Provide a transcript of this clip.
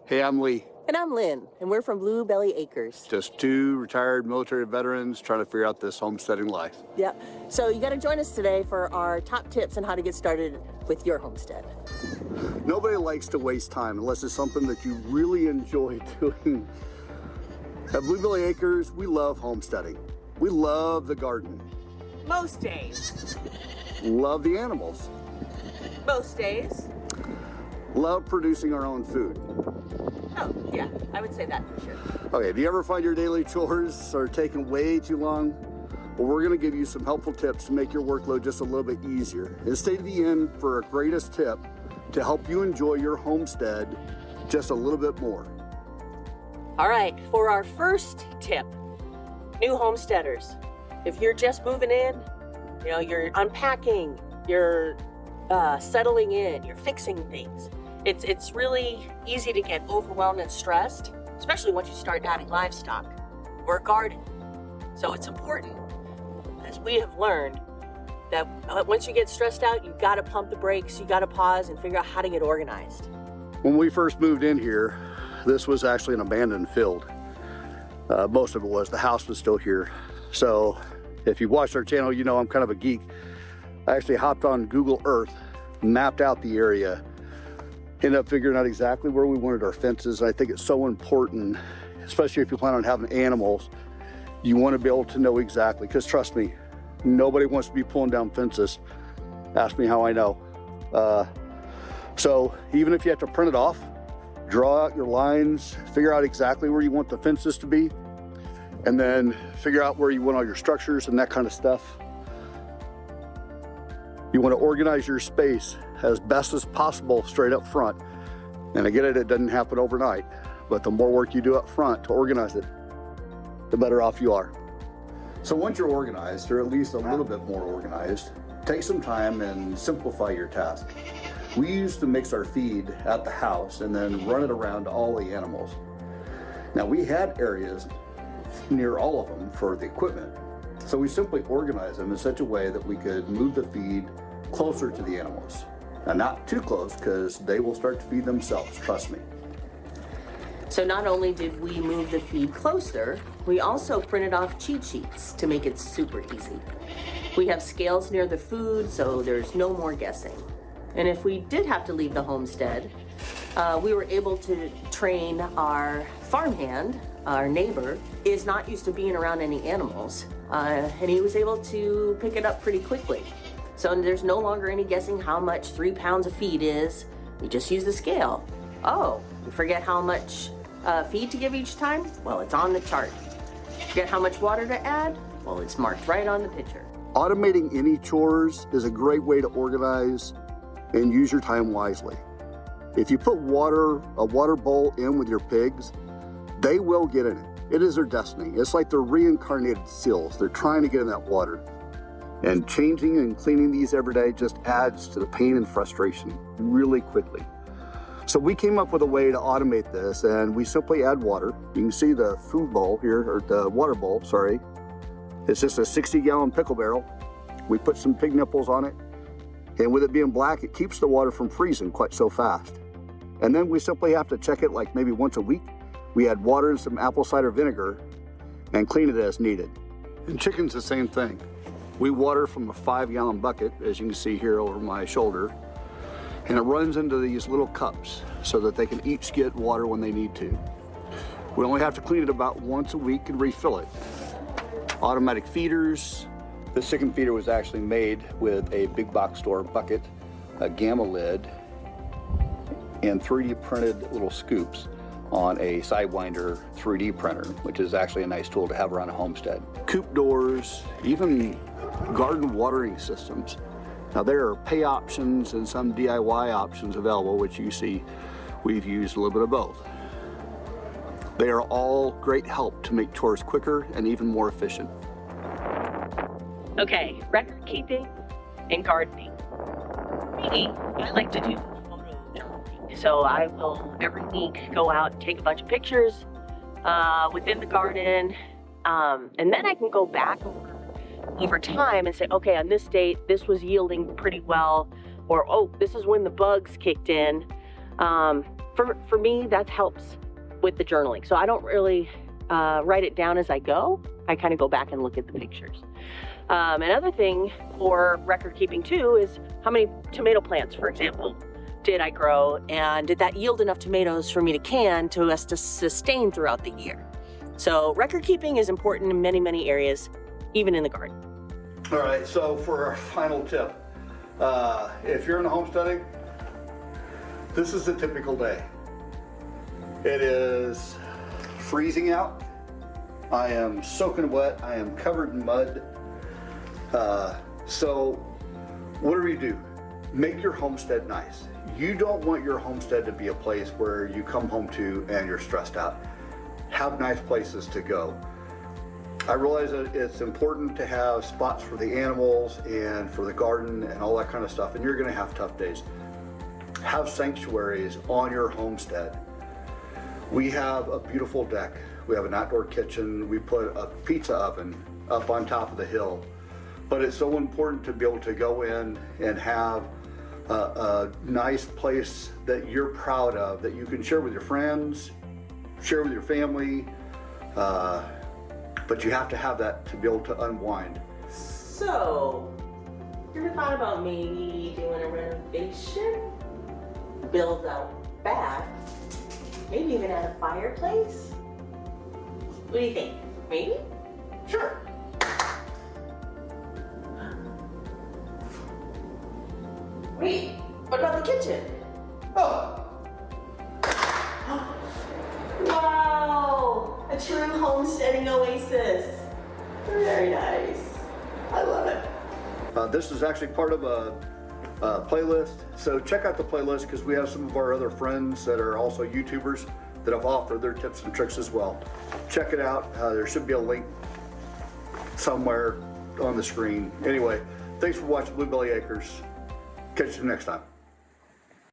Hey, I'm Lee. And I'm Lynn, and we're from Blue Belly Acres. Just two retired military veterans trying to figure out this homesteading life. Yep. So you got to join us today for our top tips on how to get started with your homestead. Nobody likes to waste time unless it's something that you really enjoy doing. At Blue Belly Acres, we love homesteading. We love the garden. Most days. Love the animals. Most days. Love producing our own food. Oh, yeah, I would say that for sure. Okay, do you ever find your daily chores are taking way too long? Well, we're gonna give you some helpful tips to make your workload just a little bit easier. And stay to the end for our greatest tip to help you enjoy your homestead just a little bit more. All right, for our first tip, new homesteaders. If you're just moving in, you're unpacking, you're settling in, you're fixing things. It's really easy to get overwhelmed and stressed, especially once you start adding livestock or a garden. So it's important, as we have learned, that once you get stressed out, you've got to pump the brakes, you got to pause and figure out how to get organized. When we first moved in here, this was actually an abandoned field. Most of it was. The house was still here. So if you watched our channel, you know I'm kind of a geek. I actually hopped on Google Earth, mapped out the area, ended up figuring out exactly where we wanted our fences. I think it's so important, especially if you plan on having animals, you want to be able to know exactly, because trust me, nobody wants to be pulling down fences. Ask me how I know. So even if you have to print it off, draw out your lines, figure out exactly where you want the fences to be, and then figure out where you want all your structures and that kind of stuff. You want to organize your space as best as possible straight up front. And I get it, it doesn't happen overnight, but the more work you do up front to organize it, the better off you are. So once you're organized, or at least a little bit more organized, take some time and simplify your task. We used to mix our feed at the house and then run it around to all the animals. Now we had areas near all of them for the equipment, so we simply organized them in such a way that we could move the feed closer to the animals. And not too close, because they will start to feed themselves, trust me. So not only did we move the feed closer, we also printed off cheat sheets to make it super easy. We have scales near the food, so there's no more guessing. And if we did have to leave the homestead, we were able to train our farmhand. Our neighbor is not used to being around any animals, and he was able to pick it up pretty quickly. So there's no longer any guessing how much 3 pounds of feed is. We just use the scale. Oh, you forget how much feed to give each time? Well, it's on the chart. Forget how much water to add? Well, it's marked right on the picture. Automating any chores is a great way to organize and use your time wisely. If you put a water bowl in with your pigs, they will get in it. It is their destiny. It's like they're reincarnated seals. They're trying to get in that water. And changing and cleaning these every day just adds to the pain and frustration really quickly. So we came up with a way to automate this, and we simply add water. You can see the food bowl here, or the water bowl, sorry. It's just a 60-gallon pickle barrel. We put some pig nipples on it, and with it being black, it keeps the water from freezing quite so fast. And then we simply have to check it like maybe once a week. We add water and some apple cider vinegar and clean it as needed. And chicken's the same thing. We water from a 5-gallon bucket, as you can see here over my shoulder, and it runs into these little cups so that they can each get water when they need to. We only have to clean it about once a week and refill it. Automatic feeders. This chicken feeder was actually made with a big box store bucket, a gamma lid, and 3D printed little scoops on a Sidewinder 3D printer, which is actually a nice tool to have around a homestead. Coop doors, even garden watering systems. Now there are pay options and some DIY options available, which you see we've used a little bit of both. They are all great help to make chores quicker and even more efficient. Okay, record keeping and gardening. Me, I like to do photo journaling. So I will every week go out and take a bunch of pictures within the garden, and then I can go back over time and say, okay, on this date, this was yielding pretty well, or oh, this is when the bugs kicked in. for me, that helps with the journaling. So I don't really write it down as I go. I kind of go back and look at the pictures. Another thing for record keeping too is how many tomato plants, for example, did I grow, and did that yield enough tomatoes for me to can to us to sustain throughout the year. So record keeping is important in many, many areas, even in the garden. All right, so for our final tip, if you're in homesteading, this is a typical day. It is freezing out. I am soaking wet. I am covered in mud. So what do we do? Make your homestead nice. You don't want your homestead to be a place where you come home to and you're stressed out. Have nice places to go. I realize that it's important to have spots for the animals and for the garden and all that kind of stuff, and you're gonna have tough days. Have sanctuaries on your homestead. We have a beautiful deck. We have an outdoor kitchen. We put a pizza oven up on top of the hill. But it's so important to be able to go in and have a nice place that you're proud of, that you can share with your friends, share with your family, but you have to have that to be able to unwind. So, you ever thought about maybe doing a renovation? Build out back, maybe even add a fireplace? What do you think? Maybe? Sure. Wait, what about the kitchen? Oh. Wow, a true homesteading oasis. Very nice. I love it. This is actually part of a playlist, so check out the playlist because we have some of our other friends that are also YouTubers that have offered their tips and tricks as well. Check it out. There should be a link somewhere on the screen. Anyway, thanks for watching Bluebelly Acres. Catch you next time.